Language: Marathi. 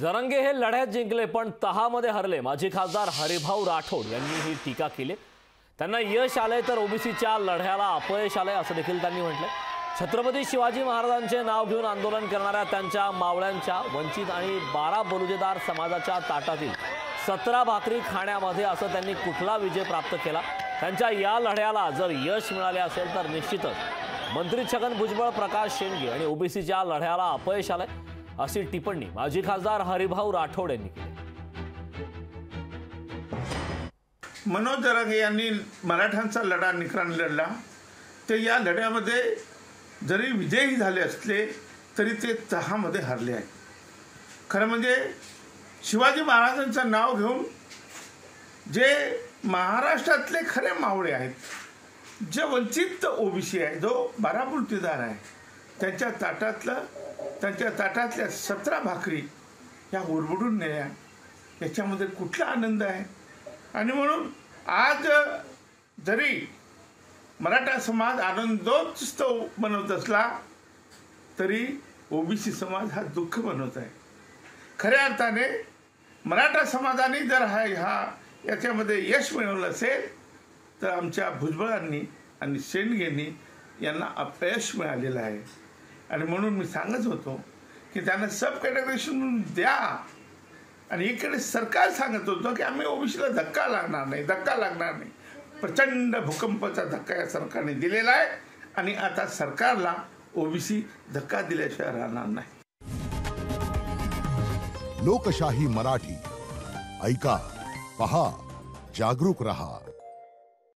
जरांगे हे लढ्यात जिंकले पण तहामध्ये हरले। माजी खासदार हरिभाऊ राठोड यांनी ही टीका केली। त्यांना यश आले तर ओबीसीच्या लढ्याला अपयश आले असं देखील त्यांनी म्हटलं। छत्रपती शिवाजी महाराजांचे नाव घेऊन आंदोलन करणाऱ्या त्यांच्या मावळ्यांच्या वंचित आणि 12 बलुतेदार समाजाच्या ताटातील 17 भाकरी खाण्यामध्ये असं त्यांनी कुठला विजय प्राप्त केला। त्यांच्या या लढ्याला जर यश मिळाले असेल तर निश्चितच मंत्री छगन भुजबळ, प्रकाश शेंडगे आणि ओबीसीच्या लढ्याला अपयश आले अशी टिप्पणी माजी खासदार हरिभाऊ राठोड यांनी केली। मनोज जरांगे यांनी मराठ्यांचा लढा निकराने लढला। ते या लढ्यामध्ये जरी विजयी झाले असले तरी ते तहामध्ये हरले आहेत। खरं म्हणजे शिवाजी महाराजांचं नाव घेऊन जे महाराष्ट्रातले खरे मावळे आहेत, जे वंचित ओबीसी आहे, जो 12 बलुतेदार आहे, त्यांच्या ताटातल्या 17 भाकरी या उरबडून नेल्या, याच्यामध्ये कुठला आनंद आहे। आणि म्हणून आज जरी मराठा समाज आनंदोत्सव बनवत असला तरी ओबीसी समाज हा दुःख बनवत आहे। खऱ्या अर्थाने मराठा समाजाने जर याच्यामध्ये यश मिळवलं असेल तर आमच्या भुजबळांनी आणि शेंडगेंनी यांना अपयश मिळालेलं आहे। आणि म्हणून मी सांगत होतो की त्यांना सब कॅटेगरीशन द्या। आणि इकडे सरकार सांगत होतं की आम्ही ओबीसीला धक्का लागणार नाही। प्रचंड भूकंपाचा धक्का या सरकारने दिलेला आहे आणि आता सरकारला ओबीसी धक्का दिल्याशिवाय राहणार नाही। लोकशाही मराठी ऐका, पहा, जागरूक रहा।